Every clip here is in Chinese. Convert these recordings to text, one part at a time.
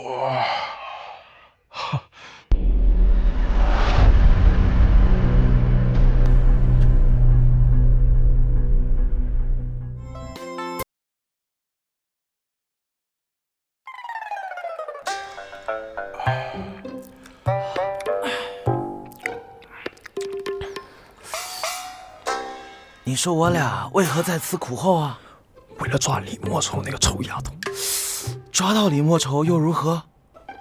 哇！你说我俩为何在此苦候啊？为了抓李莫愁那个臭丫头。抓到李莫愁又如何？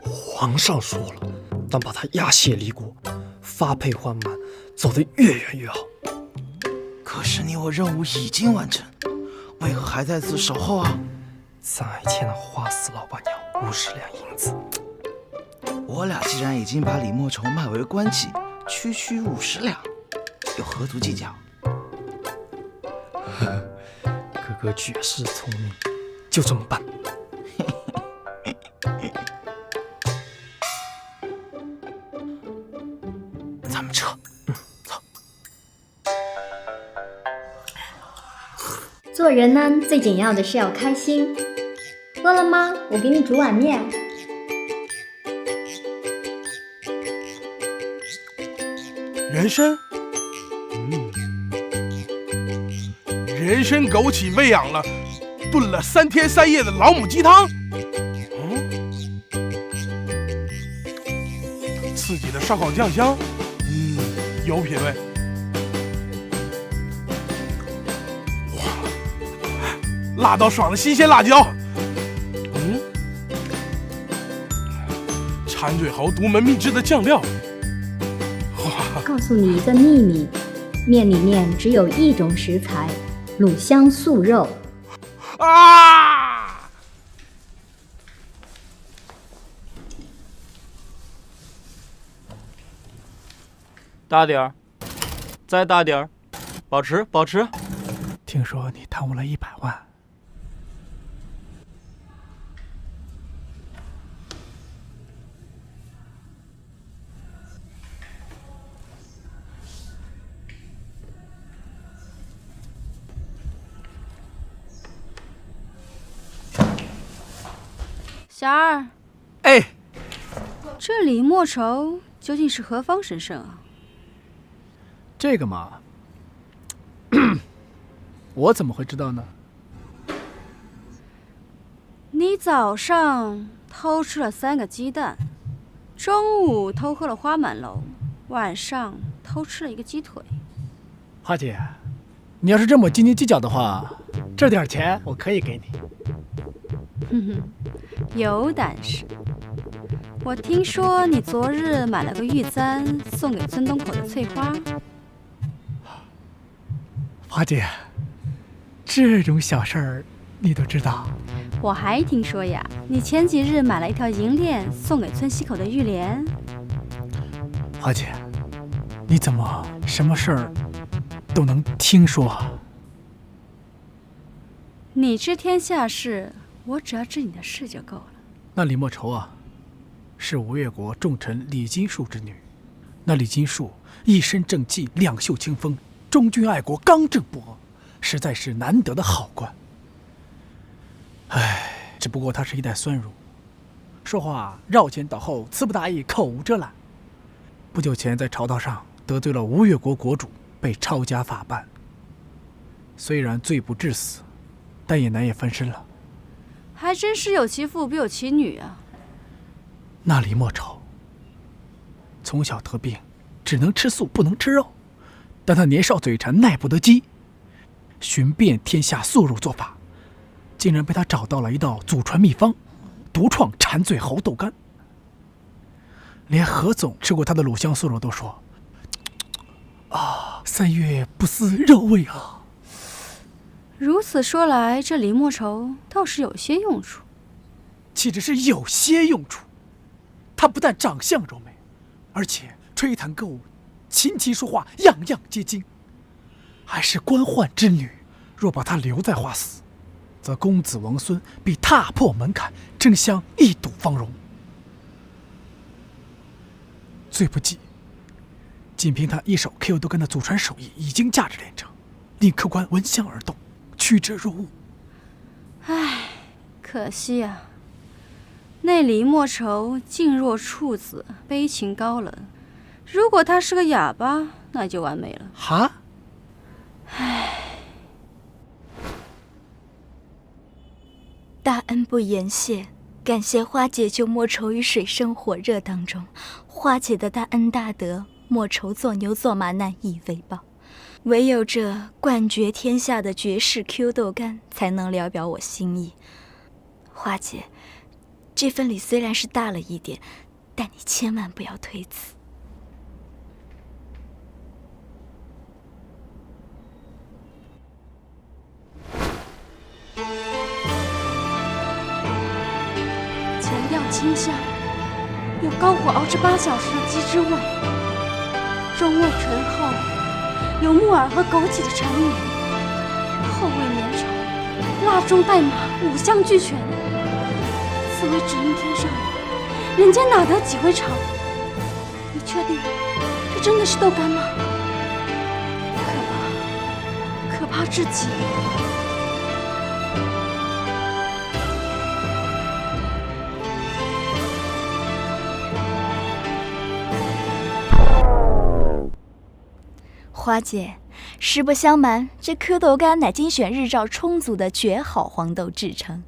皇上说了，当把她押解离国，发配还满，走得越远越好。可是你我任务已经完成，为何还在此守候啊？咱还欠了花死老板娘50两银子。我俩既然已经把李莫愁卖为官妓，区区50两，又何足计较？哥哥绝世聪明，就这么办。咱们撤。走。做人呢，最紧要的是要开心。饿了吗？我给你煮碗面。人参，人参枸杞喂养了，炖了3天3夜的老母鸡汤。刺激的烧烤酱香，有品味。哇，辣到爽的新鲜辣椒。馋嘴猴独门秘制的酱料。告诉你一个秘密，面里面只有一种食材，卤香素肉。啊！大点儿，再大点儿，保持保持。听说你贪污了100万。小二，哎，这李莫愁究竟是何方神圣啊？这个嘛，我怎么会知道呢？你早上偷吃了3个鸡蛋，中午偷喝了花满楼，晚上偷吃了1个鸡腿。花姐，你要是这么斤斤计较的话，这点钱我可以给你。哼哼，有胆识！我听说你昨日买了个玉簪送给村东口的翠花。花姐，这种小事儿你都知道？我还听说呀，你前几日买了一条银链送给村西口的玉莲。花姐，你怎么什么事儿都能听说啊？你知天下事，我只要知你的事就够了。那李莫愁啊，是吴越国重臣李金树之女。那李金树一身正气，两袖清风，忠君爱国，刚正不阿，实在是难得的好官。唉，只不过他是一代酸儒，说话绕前倒后，词不达意，口无遮拦。不久前在朝堂上得罪了吴越国国主，被抄家法办。虽然罪不至死，但也难以翻身了。还真是有其父必有其女啊。那李莫愁从小得病，只能吃素不能吃肉，但他年少嘴馋，耐不得饥，寻遍天下素肉做法，竟然被他找到了一道祖传秘方，独创馋嘴猴豆干。连何总吃过他的卤香素肉都说：“啊，3月不思肉味啊！”如此说来，这李莫愁倒是有些用处。岂止是有些用处，他不但长相柔美，而且吹弹歌舞、琴棋书画样样皆精，还是官宦之女。若把她留在花司，则公子王孙必踏破门槛，争相一睹芳容。最不济，仅凭他一手 Q 豆干的祖传手艺，已经价值连城，令客官闻香而动，趋之若鹜。唉，可惜啊，那李莫愁静若处子，悲情高冷。如果他是个哑巴，那就完美了。哈？大恩不言谢，感谢花姐救莫愁于水深火热当中。花姐的大恩大德，莫愁做牛做马难以为报。唯有这冠绝天下的绝世 Q 豆干，才能聊表我心意。花姐，这份礼虽然是大了一点，但你千万不要推辞。前调清香，有高火熬制8小时的鸡汁味；中味醇厚，有木耳和枸杞的缠绵；后味绵稠，辣中带麻，5香俱全。此味只应天上有，人间哪得几回尝？你确定这真的是豆干吗？可怕至极！花姐，实不相瞒，这蝌蚪干乃精选日照充足的绝好黄豆制成，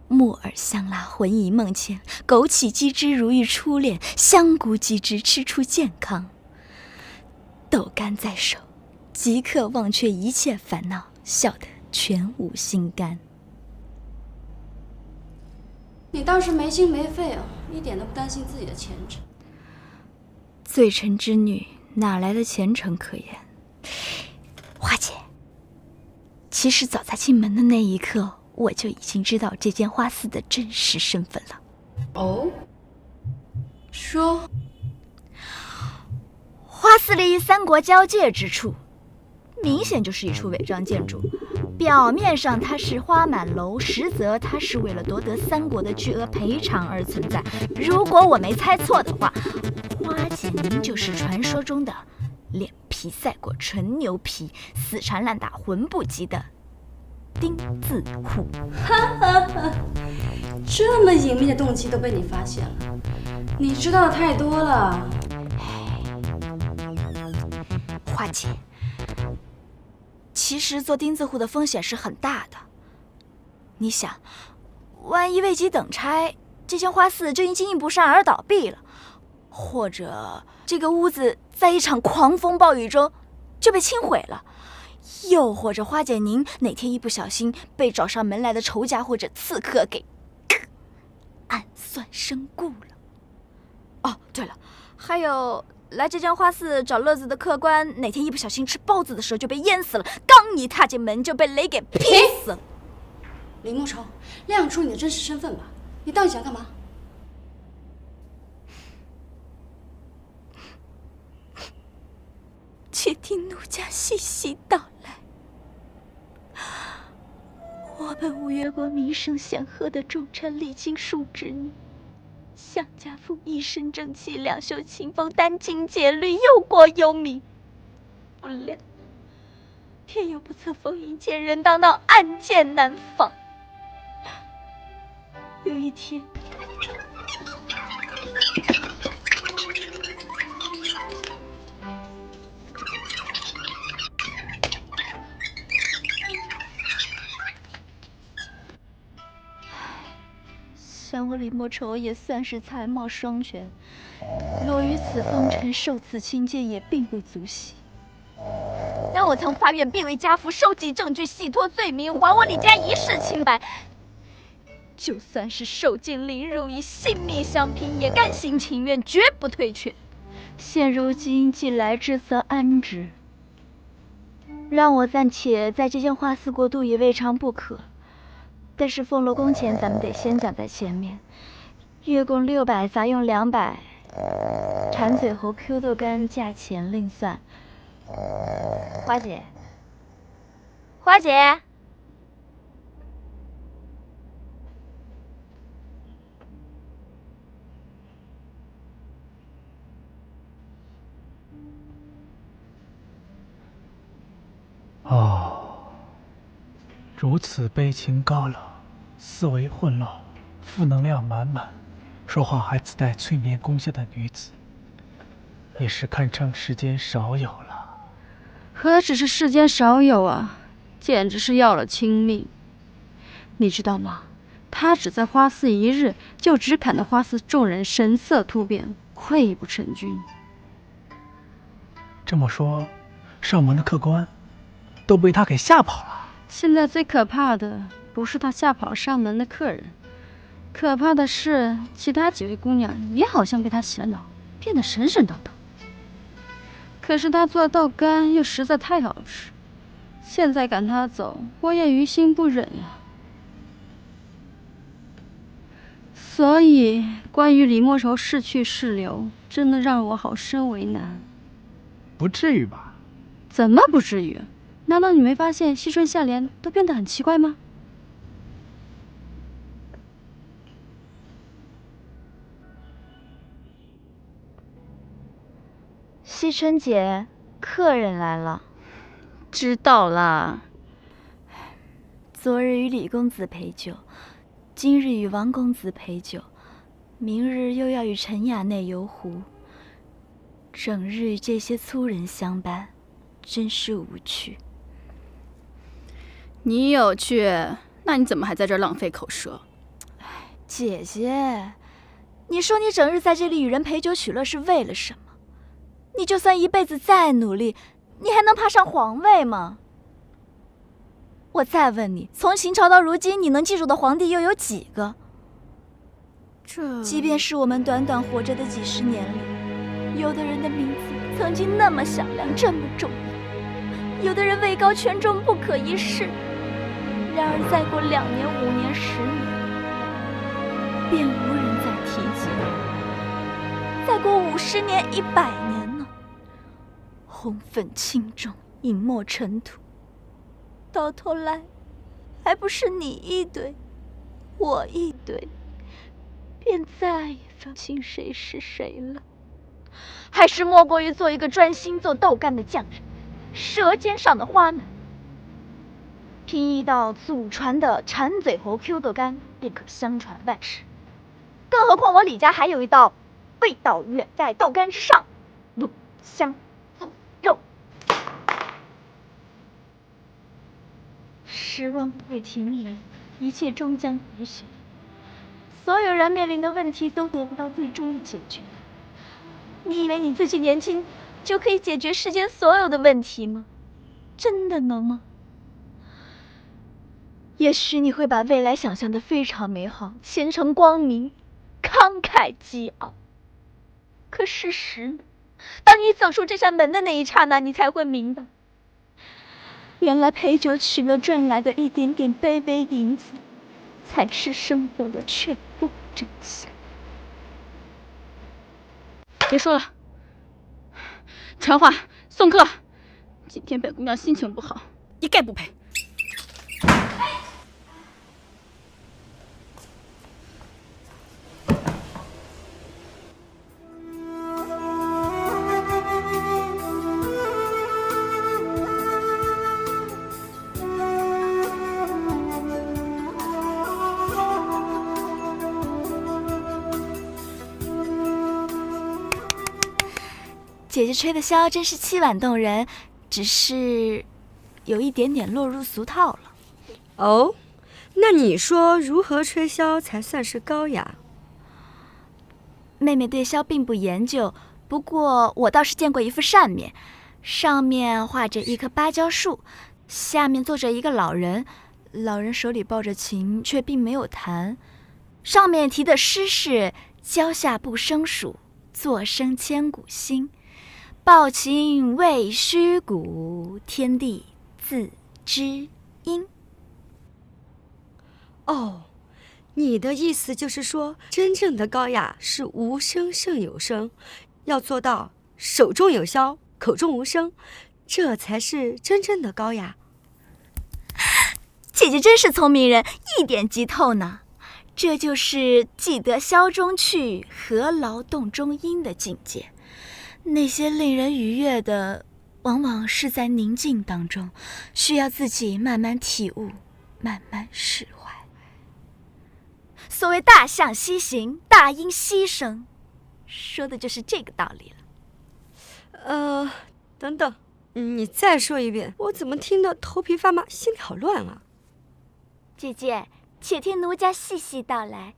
木耳香辣，魂萦梦牵；枸杞鸡汁如遇初恋，香菇鸡汁吃出健康。豆干在手，即刻忘却一切烦恼，笑得全无心肝。你倒是没心没肺啊，一点都不担心自己的前程。罪臣之女哪来的前程可言？花姐，其实早在进门的那一刻，我就已经知道这间花肆的真实身份了。哦，说，花肆立于三国交界之处，明显就是一处伪装建筑。表面上它是花满楼，实则它是为了夺得三国的巨额赔偿而存在。如果我没猜错的话，花姐您就是传说中的脸皮赛过纯牛皮，死缠烂打魂不及的丁字裤。这么隐秘的动机都被你发现了，你知道的太多了。花姐，其实做钉子户的风险是很大的。你想，万一位极等差，这间花肆就因经营不善而倒闭了，或者这个屋子在一场狂风暴雨中就被倾毁了，又或者花姐您哪天一不小心被找上门来的仇家或者刺客给暗算身故了。哦，对了，还有来这间花肆找乐子的客官，哪天一不小心吃包子的时候就被淹死了，刚一踏进门就被雷给劈死了。李莫愁，亮出你的真实身份吧，你到底想干嘛？且听奴家细细道来。我本吴越国名声显赫的重臣李青树之女，向家父一身正气，两袖清风，殚精竭虑，忧国忧民。不料偏有不测风云间人当道，暗箭难防。有一天，像我李莫愁也算是才貌双全，落于此风尘，受此轻贱也并不足惜。但我曾发愿并为家父收集证据，洗脱罪名，还我李家一世清白。就算是受尽凌辱，以性命相拼，也甘心情愿，绝不退却。现如今既来之，则安之。让我暂且在这间花肆过渡也未尝不可。但是俸禄工钱咱们得先讲在前面，月供600，杂用200，馋嘴猴 Q 豆干价钱另算。花姐，花姐。哦，如此悲情高冷，思维混乱，负能量满满，说话还自带催眠功效的女子，也是堪称世间少有了。何止是世间少有啊，简直是要了亲命。你知道吗？他只在花寺一日，就只砍得花寺众人神色突变，溃不成军。这么说，上门的客官都被他给吓跑了。现在最可怕的不是他吓跑上门的客人，可怕的是其他几位姑娘也好像被他洗了脑，变得神神叨叨。可是他做豆干又实在太好吃，现在赶他走，我也于心不忍啊。所以关于李莫愁是去是留，真的让我好生为难。不至于吧？怎么不至于？难道你没发现惜春夏莲都变得很奇怪吗？惜春姐，客人来了。知道啦。昨日与李公子陪酒，今日与王公子陪酒，明日又要与陈雅内游湖。整日与这些粗人相伴，真是无趣。你有趣，那你怎么还在这儿浪费口舌？姐姐，你说你整日在这里与人陪酒取乐是为了什么？你就算一辈子再努力，你还能爬上皇位吗？我再问你，从秦朝到如今，你能记住的皇帝又有几个？即便是我们短短活着的几十年里，有的人的名字曾经那么响亮，这么重要；有的人位高权重，不可一世。然而再过2年、5年、10年，便无人再提及了。再过50年、100年呢？红粉轻重，隐没尘土，到头来，还不是你一堆，我一堆，便再也分不清谁是谁了。还是莫过于做一个专心做豆干的匠人，舌尖上的花男。拼一道祖传的馋嘴猴 Q 豆干，便可相传万世。更何况我李家还有一道味道远在豆干之上，卤香兔肉。时光不会停留，一切终将结束。所有人面临的问题都得不到最终的解决。你以为你自己年轻就可以解决世间所有的问题吗？真的能吗？也许你会把未来想象得非常美好，前程光明，慷慨激昂。可事实呢？当你走出这扇门的那一刹那，你才会明白，原来陪酒取乐赚来的一点点卑微银子，才是生活的全部真相。别说了，传话送客。今天本姑娘心情不好，一概不陪。姐姐吹的箫真是凄婉动人，只是有一点点落入俗套了。哦，那你说如何吹箫才算是高雅？妹妹对箫并不研究，不过我倒是见过一幅扇面，上面画着一棵芭蕉树，下面坐着一个老人，老人手里抱着琴，却并没有弹。上面题的诗是“蕉下不生暑，作声千古新。抱琴未须鼓，天地自知音。”哦，你的意思就是说，真正的高雅是无声胜有声，要做到手中有箫，口中无声，这才是真正的高雅。姐姐真是聪明人，一点即透呢。这就是既得箫中趣，何劳动中音的境界。那些令人愉悦的，往往是在宁静当中，需要自己慢慢体悟，慢慢释怀。所谓大象西行，大音希声，说的就是这个道理了。等等，你再说一遍，我怎么听得头皮发麻，心里好乱啊！姐姐，且听奴家细细道来。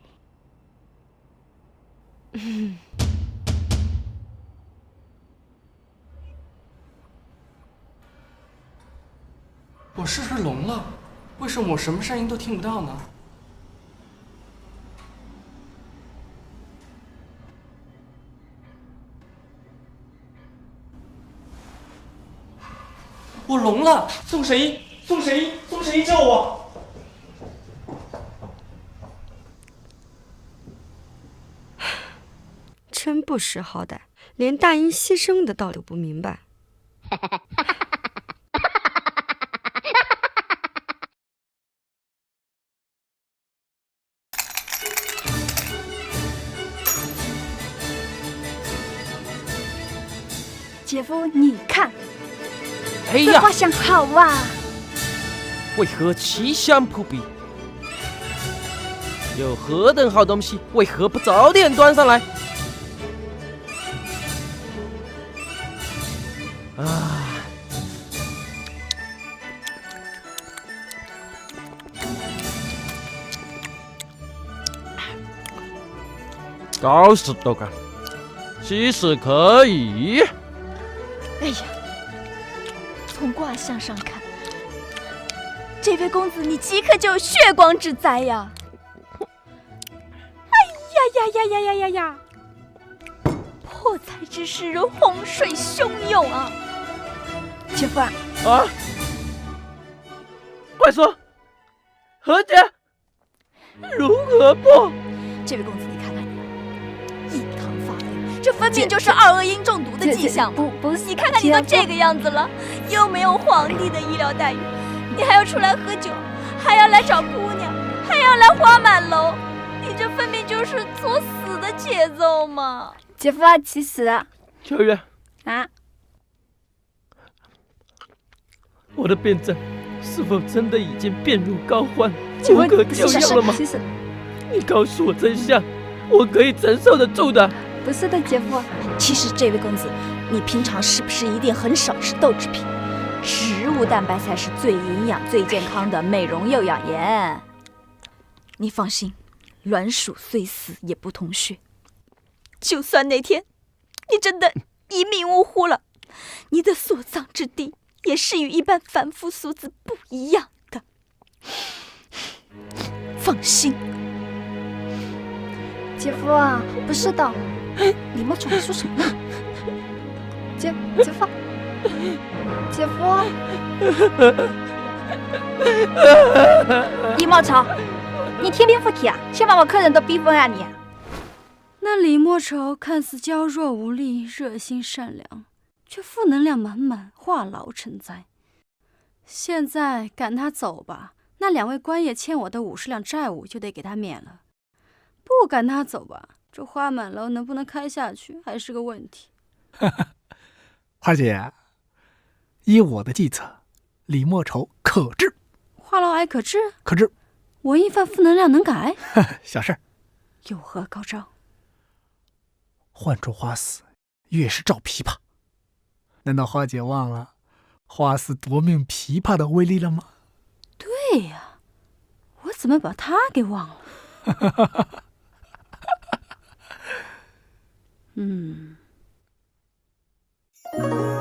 我是不是聋了？为什么我什么声音都听不到呢？我聋了！宋神医，宋神医，宋神医救我！真不识好歹，连大音希声的道理都不明白。姐夫，你看，哎呀，这画像好啊！为何奇香扑鼻？有何等好东西，为何不早点端上来？啊！高士都干，其实可以。哎呀，从卦象上看，这位公子你即刻就有血光之灾呀！呀！破财之势如洪水汹涌啊！姐夫啊！啊！快说，何解？如何破？这位公子，你看看你，印堂发黑，这分明就是二恶英中毒的迹象。不是，你看看你都这个样子了，又没有皇帝的医疗待遇，你还要出来喝酒，还要来找姑娘，还要来花满楼，你这分明就是作死的节奏嘛！姐夫啊，其实秋月啊，我的辩证是否真的已经变入膏肓，无可救药了吗？其实，你告诉我真相，我可以承受得住的。不是的，姐夫。其实这位公子，你平常是不是一定很少吃豆制品？植物蛋白才是最营养、最健康的美容又养颜。你放心，栾鼠虽死也不同穴。就算那天你真的一命呜呼了，你的所葬之地也是与一般凡夫俗子不一样的。放心，姐夫啊，不是的，李莫愁说什么呢？姐夫，姐夫，李莫愁，你天边不起啊？先把我客人都逼疯啊你！那李莫愁看似娇弱无力，热心善良，却负能量满满，话痨成灾。现在赶他走吧，那2位官爷欠我的50两债务就得给他免了；不赶他走吧，这花满楼能不能开下去还是个问题。花姐，依我的计策，李莫愁可治。话痨癌可治？可治。文艺犯负能量能改？小事儿。有何高招？唤出花死，越是照琵琶。难道花姐忘了花死夺命琵琶的威力了吗？对呀，我怎么把他给忘了？